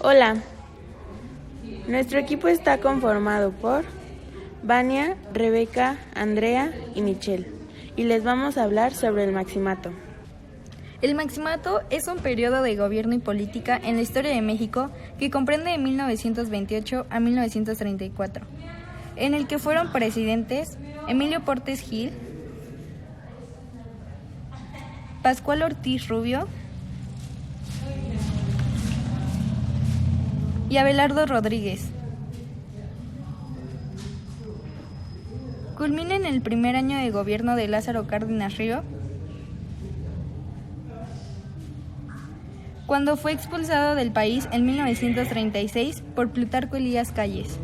Hola, nuestro equipo está conformado por Vania, Rebeca, Andrea y Michelle, y les vamos a hablar sobre el Maximato. El Maximato es un periodo de gobierno y política en la historia de México que comprende de 1928 a 1934, en el que fueron presidentes Emilio Portes Gil, Pascual Ortiz Rubio y Abelardo Rodríguez. Culmina en el primer año de gobierno de Lázaro Cárdenas Río, cuando fue expulsado del país en 1936 por Plutarco Elías Calles.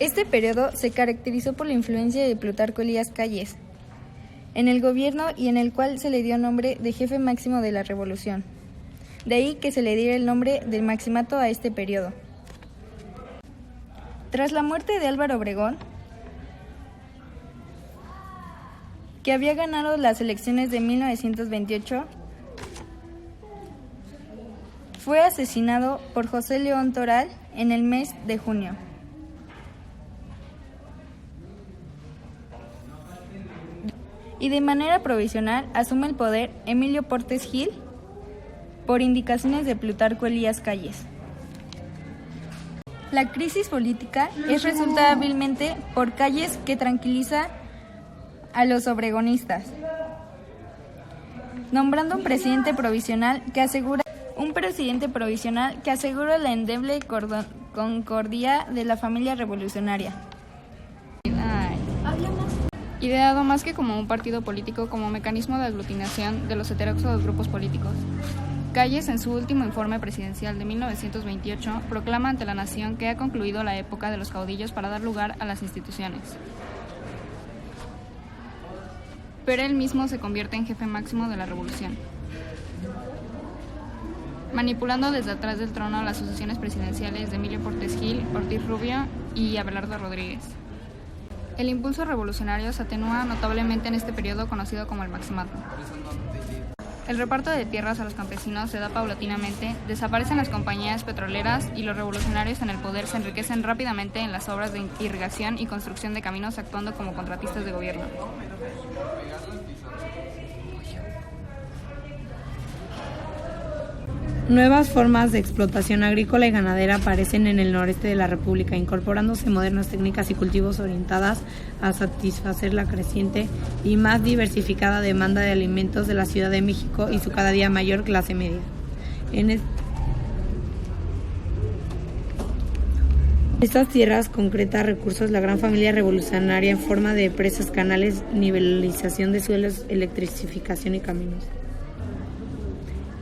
Este periodo se caracterizó por la influencia de Plutarco Elías Calles en el gobierno y en el cual se le dio nombre de jefe máximo de la revolución. De ahí que se le diera el nombre del Maximato a este periodo. Tras la muerte de Álvaro Obregón, que había ganado las elecciones de 1928, fue asesinado por José León Toral en el mes de junio. Y de manera provisional asume el poder Emilio Portes Gil por indicaciones de Plutarco Elías Calles. La crisis política es resuelta hábilmente por Calles, que tranquiliza a los obregonistas, nombrando un presidente provisional que asegura la endeble concordia de la familia revolucionaria. Ideado más que como un partido político, como mecanismo de aglutinación de los heterodoxos grupos políticos. Calles, en su último informe presidencial de 1928, proclama ante la nación que ha concluido la época de los caudillos para dar lugar a las instituciones. Pero él mismo se convierte en jefe máximo de la revolución, manipulando desde atrás del trono las sucesiones presidenciales de Emilio Portes Gil, Ortiz Rubio y Abelardo Rodríguez. El impulso revolucionario se atenúa notablemente en este periodo conocido como el Maximato. El reparto de tierras a los campesinos se da paulatinamente, desaparecen las compañías petroleras y los revolucionarios en el poder se enriquecen rápidamente en las obras de irrigación y construcción de caminos, actuando como contratistas de gobierno. Nuevas formas de explotación agrícola y ganadera aparecen en el noreste de la República, incorporándose modernas técnicas y cultivos orientadas a satisfacer la creciente y más diversificada demanda de alimentos de la Ciudad de México y su cada día mayor clase media. En estas tierras concreta recursos la gran familia revolucionaria en forma de presas, canales, nivelización de suelos, electrificación y caminos.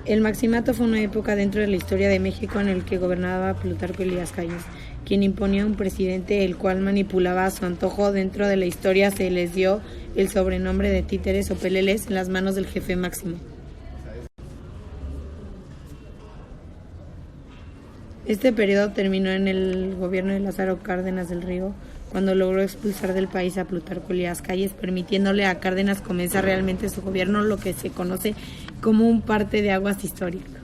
El Maximato fue una época dentro de la historia de México en el que gobernaba Plutarco Elías Calles, quien imponía un presidente el cual manipulaba a su antojo. Dentro de la historia se les dio el sobrenombre de títeres o peleles en las manos del jefe máximo. Este periodo terminó en el gobierno de Lázaro Cárdenas del Río, cuando logró expulsar del país a Plutarco Elías Calles, permitiéndole a Cárdenas comenzar realmente su gobierno, lo que se conoce como un parte de aguas históricas.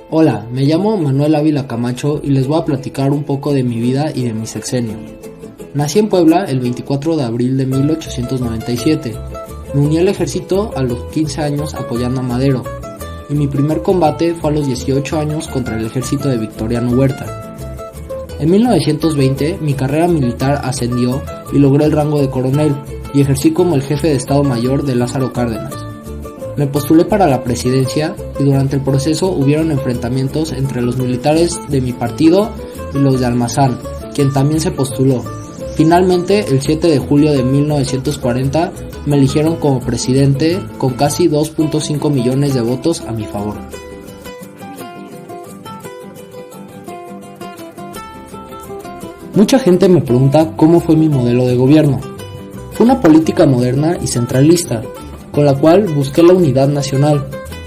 Hola, me llamo Manuel Ávila Camacho y les voy a platicar un poco de mi vida y de mi sexenio. Nací en Puebla el 24 de abril de 1897. Me uní al ejército a los 15 años apoyando a Madero, y mi primer combate fue a los 18 años contra el ejército de Victoriano Huerta. En 1920 mi carrera militar ascendió y logré el rango de coronel, y ejercí como el jefe de Estado Mayor de Lázaro Cárdenas. Me postulé para la presidencia y durante el proceso hubieron enfrentamientos entre los militares de mi partido y los de Almazán, quien también se postuló. Finalmente, el 7 de julio de 1940, me eligieron como presidente con casi 2.5 millones de votos a mi favor. Mucha gente me pregunta cómo fue mi modelo de gobierno. Fue una política moderna y centralista, con la cual busqué la unidad nacional.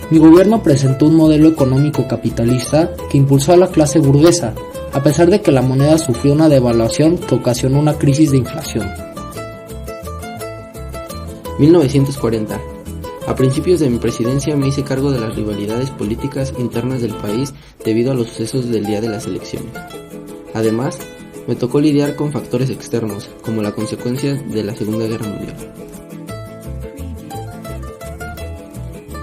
Mi gobierno presentó un modelo económico capitalista que impulsó a la clase burguesa, a pesar de que la moneda sufrió una devaluación que ocasionó una crisis de inflación. 1940. A principios de mi presidencia me hice cargo de las rivalidades políticas internas del país debido a los sucesos del día de las elecciones. Además, me tocó lidiar con factores externos, como la consecuencia de la Segunda Guerra Mundial.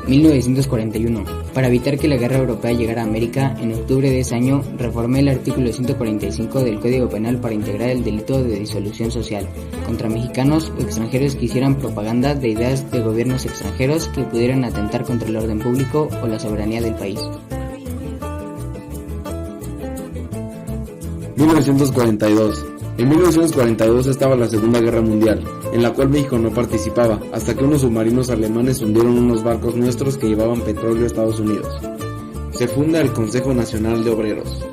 1941. Para evitar que la guerra europea llegara a América, en octubre de ese año reformé el artículo 145 del Código Penal para integrar el delito de disolución social contra mexicanos o extranjeros que hicieran propaganda de ideas de gobiernos extranjeros que pudieran atentar contra el orden público o la soberanía del país. 1942. En 1942 estaba la Segunda Guerra Mundial, en la cual México no participaba, hasta que unos submarinos alemanes hundieron unos barcos nuestros que llevaban petróleo a Estados Unidos. Se funda el Consejo Nacional de Obreros.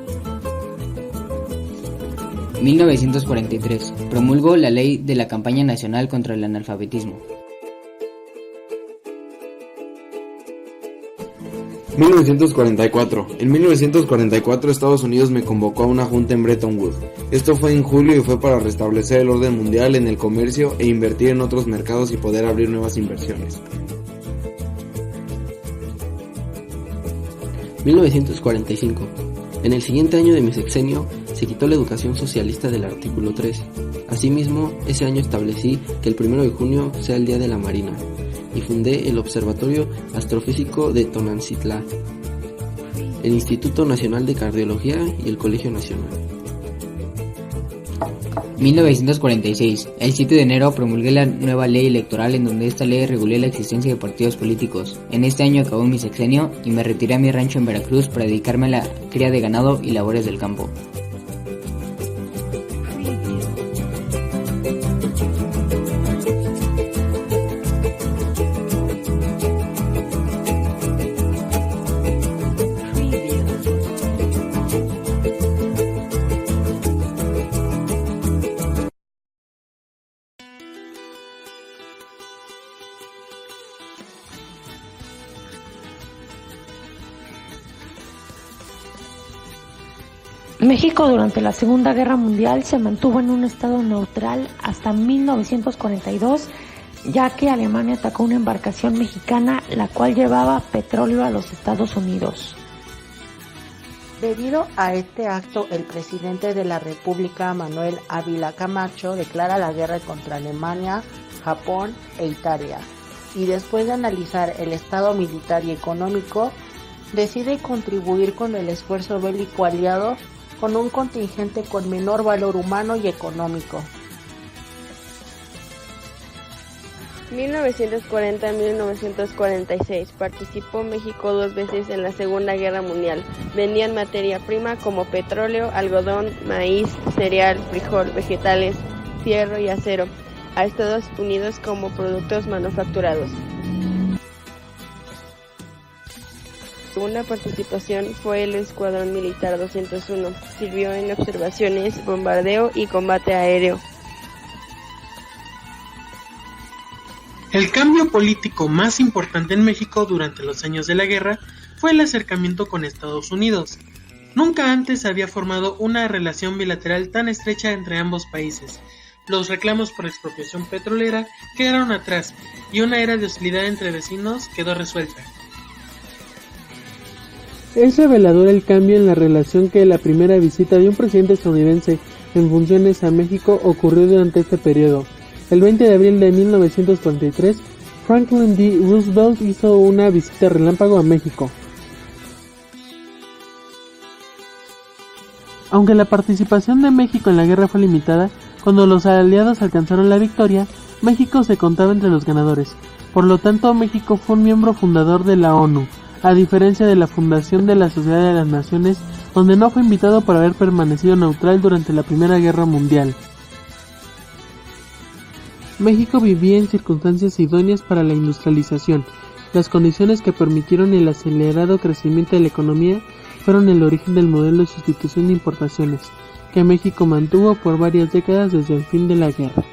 1943. Promulgó la Ley de la Campaña Nacional contra el Analfabetismo. 1944. En 1944 Estados Unidos me convocó a una junta en Bretton Woods. Esto fue en julio y fue para restablecer el orden mundial en el comercio e invertir en otros mercados y poder abrir nuevas inversiones. 1945. En el siguiente año de mi sexenio se quitó la educación socialista del artículo 3. Asimismo, ese año establecí que el 1 de junio sea el Día de la Marina y fundé el Observatorio Astrofísico de Tonantzintla, el Instituto Nacional de Cardiología y el Colegio Nacional. 1946. El 7 de enero promulgué la nueva ley electoral en donde esta ley reguló la existencia de partidos políticos. En este año acabó mi sexenio y me retiré a mi rancho en Veracruz para dedicarme a la cría de ganado y labores del campo. 'México durante la Segunda Guerra Mundial se mantuvo en un estado neutral hasta 1942, ya que Alemania atacó una embarcación mexicana la cual llevaba petróleo a los Estados Unidos. Debido a este acto, el presidente de la República, Manuel Ávila Camacho, declara la guerra contra Alemania, Japón e Italia, y después de analizar el estado militar y económico, decide contribuir con el esfuerzo bélico aliado con un contingente con menor valor humano y económico. 1940-1946. Participó México 2 veces en la Segunda Guerra Mundial. Vendían materia prima como petróleo, algodón, maíz, cereal, frijol, vegetales, fierro y acero a Estados Unidos como productos manufacturados. Segunda participación fue el Escuadrón Militar 201. Sirvió en observaciones, bombardeo y combate aéreo. El cambio político más importante en México durante los años de la guerra fue el acercamiento con Estados Unidos. Nunca antes había formado una relación bilateral tan estrecha entre ambos países. Los reclamos por expropiación petrolera quedaron atrás y una era de hostilidad entre vecinos quedó resuelta. Es revelador el cambio en la relación que la primera visita de un presidente estadounidense en funciones a México ocurrió durante este periodo. El 20 de abril de 1943, Franklin D. Roosevelt hizo una visita relámpago a México. Aunque la participación de México en la guerra fue limitada, cuando los aliados alcanzaron la victoria, México se contaba entre los ganadores. Por lo tanto, México fue un miembro fundador de la ONU, a diferencia de la fundación de la Sociedad de las Naciones, donde no fue invitado por haber permanecido neutral durante la Primera Guerra Mundial. México vivía en circunstancias idóneas para la industrialización. Las condiciones que permitieron el acelerado crecimiento de la economía fueron el origen del modelo de sustitución de importaciones, que México mantuvo por varias décadas desde el fin de la guerra.